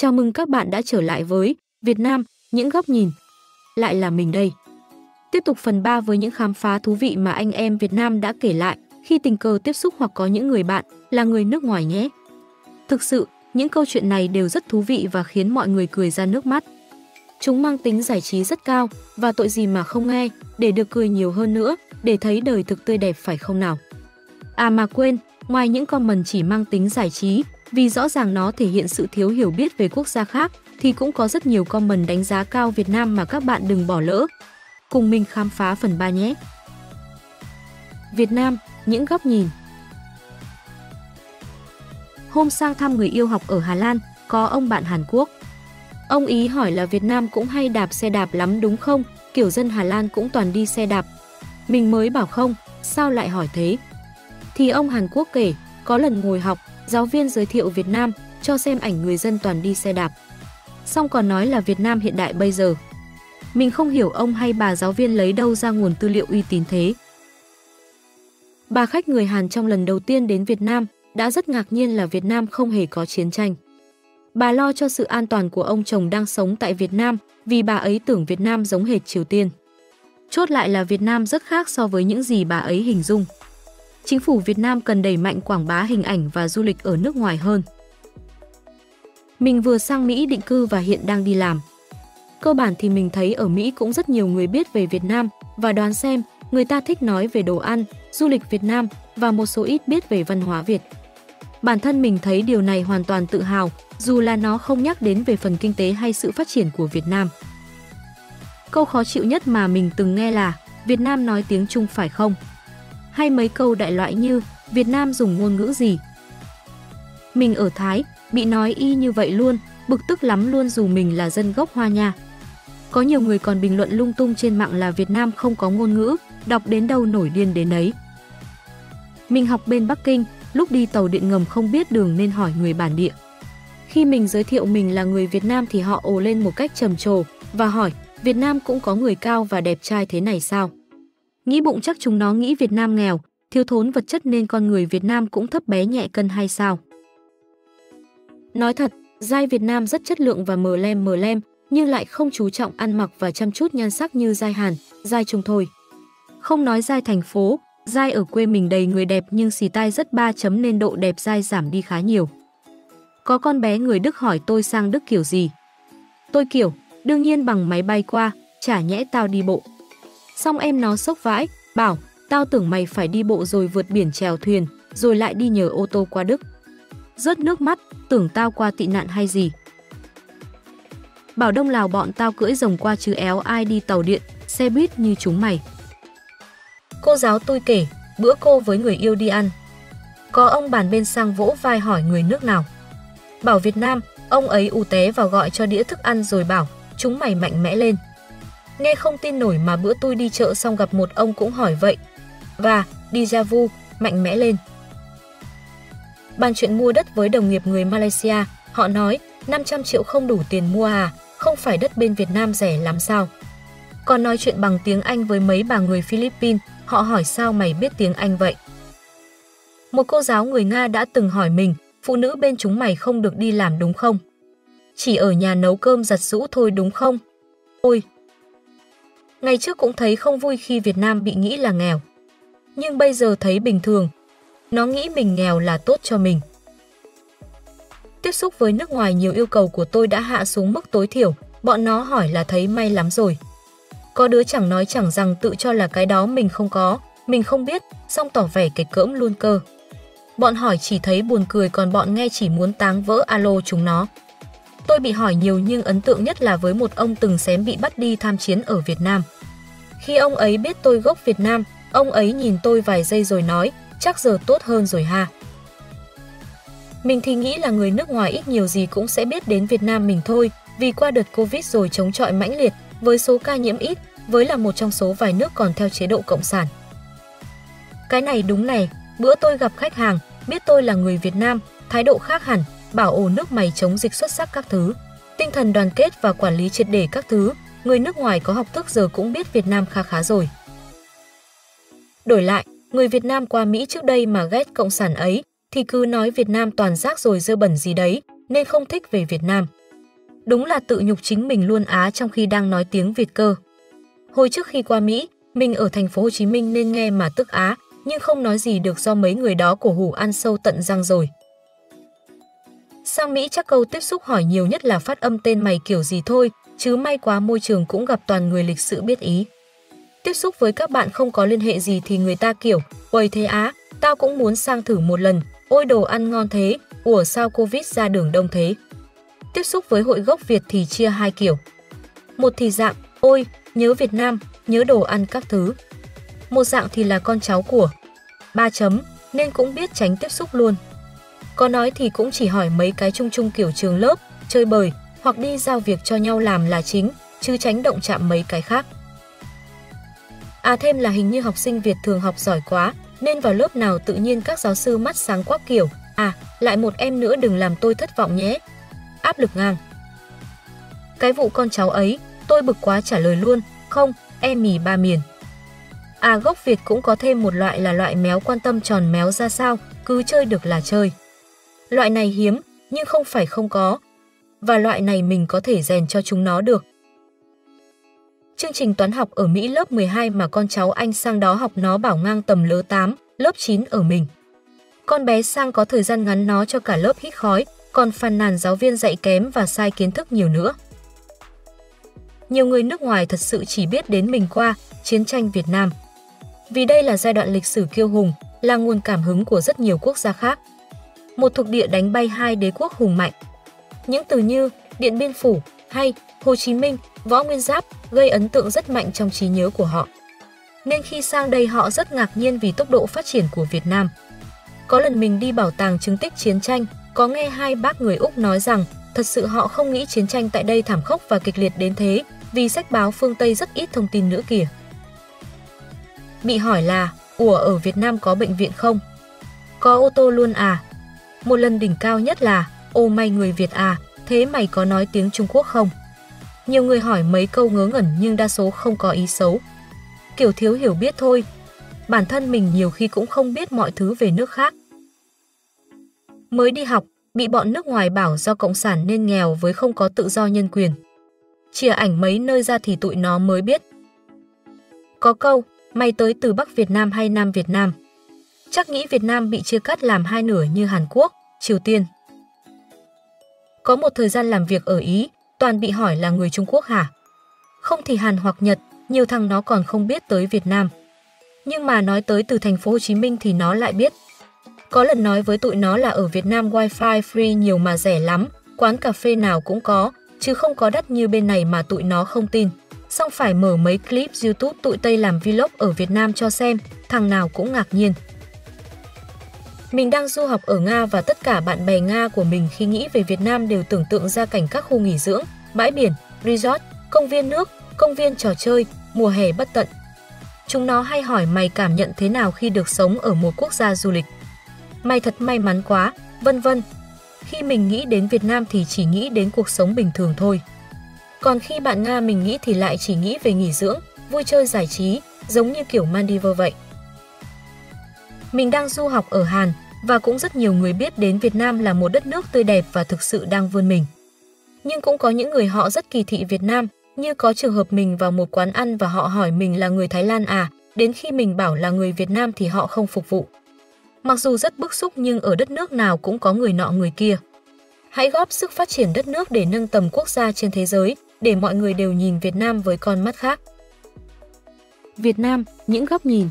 Chào mừng các bạn đã trở lại với Việt Nam, những góc nhìn. Lại là mình đây. Tiếp tục phần 3 với những khám phá thú vị mà anh em Việt Nam đã kể lại khi tình cờ tiếp xúc hoặc có những người bạn là người nước ngoài nhé. Thực sự, những câu chuyện này đều rất thú vị và khiến mọi người cười ra nước mắt. Chúng mang tính giải trí rất cao và tội gì mà không nghe, để được cười nhiều hơn nữa, để thấy đời thực tươi đẹp phải không nào? À mà quên, ngoài những comment chỉ mang tính giải trí, vì rõ ràng nó thể hiện sự thiếu hiểu biết về quốc gia khác, thì cũng có rất nhiều comment đánh giá cao Việt Nam mà các bạn đừng bỏ lỡ. Cùng mình khám phá phần 3 nhé! Việt Nam, những góc nhìn. Hôm sang thăm người yêu học ở Hà Lan, có ông bạn Hàn Quốc. Ông ý hỏi là Việt Nam cũng hay đạp xe đạp lắm đúng không? Kiểu dân Hà Lan cũng toàn đi xe đạp. Mình mới bảo không, sao lại hỏi thế? Thì ông Hàn Quốc kể, có lần ngồi học, giáo viên giới thiệu Việt Nam, cho xem ảnh người dân toàn đi xe đạp. Xong còn nói là Việt Nam hiện đại bây giờ. Mình không hiểu ông hay bà giáo viên lấy đâu ra nguồn tư liệu uy tín thế. Bà khách người Hàn trong lần đầu tiên đến Việt Nam đã rất ngạc nhiên là Việt Nam không hề có chiến tranh. Bà lo cho sự an toàn của ông chồng đang sống tại Việt Nam vì bà ấy tưởng Việt Nam giống hệt Triều Tiên. Chốt lại là Việt Nam rất khác so với những gì bà ấy hình dung. Chính phủ Việt Nam cần đẩy mạnh quảng bá hình ảnh và du lịch ở nước ngoài hơn. Mình vừa sang Mỹ định cư và hiện đang đi làm. Cơ bản thì mình thấy ở Mỹ cũng rất nhiều người biết về Việt Nam và đoán xem người ta thích nói về đồ ăn, du lịch Việt Nam và một số ít biết về văn hóa Việt. Bản thân mình thấy điều này hoàn toàn tự hào, dù là nó không nhắc đến về phần kinh tế hay sự phát triển của Việt Nam. Câu khó chịu nhất mà mình từng nghe là Việt Nam nói tiếng Trung phải không? Hay mấy câu đại loại như Việt Nam dùng ngôn ngữ gì? Mình ở Thái, bị nói y như vậy luôn, bực tức lắm luôn dù mình là dân gốc Hoa nha. Có nhiều người còn bình luận lung tung trên mạng là Việt Nam không có ngôn ngữ, đọc đến đâu nổi điên đến đấy. Mình học bên Bắc Kinh, lúc đi tàu điện ngầm không biết đường nên hỏi người bản địa. Khi mình giới thiệu mình là người Việt Nam thì họ ồ lên một cách trầm trồ và hỏi Việt Nam cũng có người cao và đẹp trai thế này sao? Nghĩ bụng chắc chúng nó nghĩ Việt Nam nghèo, thiếu thốn vật chất nên con người Việt Nam cũng thấp bé nhẹ cân hay sao? Nói thật, giai Việt Nam rất chất lượng và mờ lem nhưng lại không chú trọng ăn mặc và chăm chút nhan sắc như giai Hàn, giai Trung thôi. Không nói giai thành phố, giai ở quê mình đầy người đẹp nhưng xì tai rất 3 chấm nên độ đẹp giai giảm đi khá nhiều. Có con bé người Đức hỏi tôi sang Đức kiểu gì? Tôi kiểu, đương nhiên bằng máy bay qua, chả nhẽ tao đi bộ. Xong em nó sốc vãi, bảo, tao tưởng mày phải đi bộ rồi vượt biển chèo thuyền, rồi lại đi nhờ ô tô qua Đức. Rớt nước mắt, tưởng tao qua tị nạn hay gì. Bảo Đông Lào bọn tao cưỡi rồng qua chứ éo ai đi tàu điện, xe buýt như chúng mày. Cô giáo tôi kể, bữa cô với người yêu đi ăn. Có ông bàn bên sang vỗ vai hỏi người nước nào. Bảo Việt Nam, ông ấy ù té vào gọi cho đĩa thức ăn rồi bảo, chúng mày mạnh mẽ lên. Nghe không tin nổi mà bữa tôi đi chợ xong gặp một ông cũng hỏi vậy. Và, déjà vu, mạnh mẽ lên. Bàn chuyện mua đất với đồng nghiệp người Malaysia, họ nói 500 triệu không đủ tiền mua à, không phải đất bên Việt Nam rẻ lắm sao? Còn nói chuyện bằng tiếng Anh với mấy bà người Philippines, họ hỏi sao mày biết tiếng Anh vậy? Một cô giáo người Nga đã từng hỏi mình, phụ nữ bên chúng mày không được đi làm đúng không? Chỉ ở nhà nấu cơm giặt giũ thôi đúng không? Ôi! Ngày trước cũng thấy không vui khi Việt Nam bị nghĩ là nghèo. Nhưng bây giờ thấy bình thường. Nó nghĩ mình nghèo là tốt cho mình. Tiếp xúc với nước ngoài nhiều yêu cầu của tôi đã hạ xuống mức tối thiểu, bọn nó hỏi là thấy may lắm rồi. Có đứa chẳng nói chẳng rằng tự cho là cái đó mình không có, mình không biết, xong tỏ vẻ kịch cỡm luôn cơ. Bọn hỏi chỉ thấy buồn cười còn bọn nghe chỉ muốn táng vỡ alo chúng nó. Tôi bị hỏi nhiều nhưng ấn tượng nhất là với một ông từng xém bị bắt đi tham chiến ở Việt Nam. Khi ông ấy biết tôi gốc Việt Nam, ông ấy nhìn tôi vài giây rồi nói, chắc giờ tốt hơn rồi ha. Mình thì nghĩ là người nước ngoài ít nhiều gì cũng sẽ biết đến Việt Nam mình thôi, vì qua đợt Covid rồi chống chọi mãnh liệt, với số ca nhiễm ít, với là một trong số vài nước còn theo chế độ cộng sản. Cái này đúng này, bữa tôi gặp khách hàng, biết tôi là người Việt Nam, thái độ khác hẳn, bảo ồ nước mày chống dịch xuất sắc các thứ. Tinh thần đoàn kết và quản lý triệt để các thứ, người nước ngoài có học thức giờ cũng biết Việt Nam khá rồi. Đổi lại, người Việt Nam qua Mỹ trước đây mà ghét cộng sản ấy, thì cứ nói Việt Nam toàn rác rồi dơ bẩn gì đấy, nên không thích về Việt Nam. Đúng là tự nhục chính mình luôn á, trong khi đang nói tiếng Việt cơ. Hồi trước khi qua Mỹ, mình ở thành phố Hồ Chí Minh nên nghe mà tức á, nhưng không nói gì được do mấy người đó cổ hủ ăn sâu tận răng rồi. Sang Mỹ chắc câu tiếp xúc hỏi nhiều nhất là phát âm tên mày kiểu gì thôi, chứ may quá môi trường cũng gặp toàn người lịch sự biết ý. Tiếp xúc với các bạn không có liên hệ gì thì người ta kiểu, uầy thế á, tao cũng muốn sang thử một lần, ôi đồ ăn ngon thế, ủa sao Covid ra đường đông thế. Tiếp xúc với hội gốc Việt thì chia hai kiểu. Một thì dạng, ôi, nhớ Việt Nam, nhớ đồ ăn các thứ. Một dạng thì là con cháu của 3 chấm, nên cũng biết tránh tiếp xúc luôn. Có nói thì cũng chỉ hỏi mấy cái chung chung kiểu trường lớp, chơi bời, hoặc đi giao việc cho nhau làm là chính, chứ tránh động chạm mấy cái khác. À thêm là hình như học sinh Việt thường học giỏi quá, nên vào lớp nào tự nhiên các giáo sư mắt sáng quắc kiểu, à, lại một em nữa đừng làm tôi thất vọng nhé. Áp lực ngang. Cái vụ con cháu ấy, tôi bực quá trả lời luôn, không, em mì ba miền. À gốc Việt cũng có thêm một loại là loại méo quan tâm tròn méo ra sao, cứ chơi được là chơi. Loại này hiếm, nhưng không phải không có. Và loại này mình có thể rèn cho chúng nó được. Chương trình toán học ở Mỹ lớp 12 mà con cháu anh sang đó học nó bảo ngang tầm lớp 8, lớp 9 ở mình. Con bé sang có thời gian ngắn nó cho cả lớp hít khói, còn phàn nàn giáo viên dạy kém và sai kiến thức nhiều nữa. Nhiều người nước ngoài thật sự chỉ biết đến mình qua chiến tranh Việt Nam. Vì đây là giai đoạn lịch sử kiêu hùng, là nguồn cảm hứng của rất nhiều quốc gia khác. Một thuộc địa đánh bay hai đế quốc hùng mạnh. Những từ như Điện Biên Phủ hay Hồ Chí Minh, Võ Nguyên Giáp gây ấn tượng rất mạnh trong trí nhớ của họ. Nên khi sang đây họ rất ngạc nhiên vì tốc độ phát triển của Việt Nam. Có lần mình đi bảo tàng chứng tích chiến tranh, có nghe hai bác người Úc nói rằng thật sự họ không nghĩ chiến tranh tại đây thảm khốc và kịch liệt đến thế, vì sách báo phương Tây rất ít thông tin nữa kìa. Bị hỏi là, ủa ở Việt Nam có bệnh viện không? Có ô tô luôn à? Một lần đỉnh cao nhất là, ô mày người Việt à, thế mày có nói tiếng Trung Quốc không? Nhiều người hỏi mấy câu ngớ ngẩn nhưng đa số không có ý xấu. Kiểu thiếu hiểu biết thôi. Bản thân mình nhiều khi cũng không biết mọi thứ về nước khác. Mới đi học, bị bọn nước ngoài bảo do cộng sản nên nghèo với không có tự do nhân quyền. Chìa ảnh mấy nơi ra thì tụi nó mới biết. Có câu, mày tới từ Bắc Việt Nam hay Nam Việt Nam? Chắc nghĩ Việt Nam bị chia cắt làm hai nửa như Hàn Quốc, Triều Tiên. Có một thời gian làm việc ở Ý, toàn bị hỏi là người Trung Quốc hả? Không thì Hàn hoặc Nhật, nhiều thằng nó còn không biết tới Việt Nam. Nhưng mà nói tới từ thành phố Hồ Chí Minh thì nó lại biết. Có lần nói với tụi nó là ở Việt Nam wifi free nhiều mà rẻ lắm, quán cà phê nào cũng có, chứ không có đắt như bên này mà tụi nó không tin. Xong phải mở mấy clip YouTube tụi Tây làm vlog ở Việt Nam cho xem, thằng nào cũng ngạc nhiên. Mình đang du học ở Nga và tất cả bạn bè Nga của mình khi nghĩ về Việt Nam đều tưởng tượng ra cảnh các khu nghỉ dưỡng, bãi biển, resort, công viên nước, công viên trò chơi, mùa hè bất tận. Chúng nó hay hỏi mày cảm nhận thế nào khi được sống ở một quốc gia du lịch. Mày thật may mắn quá, vân vân. Khi mình nghĩ đến Việt Nam thì chỉ nghĩ đến cuộc sống bình thường thôi. Còn khi bạn Nga mình nghĩ thì lại chỉ nghĩ về nghỉ dưỡng, vui chơi giải trí, giống như kiểu Maldives vậy. Mình đang du học ở Hàn và cũng rất nhiều người biết đến Việt Nam là một đất nước tươi đẹp và thực sự đang vươn mình. Nhưng cũng có những người họ rất kỳ thị Việt Nam, như có trường hợp mình vào một quán ăn và họ hỏi mình là người Thái Lan à, đến khi mình bảo là người Việt Nam thì họ không phục vụ. Mặc dù rất bức xúc nhưng ở đất nước nào cũng có người nọ người kia. Hãy góp sức phát triển đất nước để nâng tầm quốc gia trên thế giới, để mọi người đều nhìn Việt Nam với con mắt khác. Việt Nam, những góc nhìn.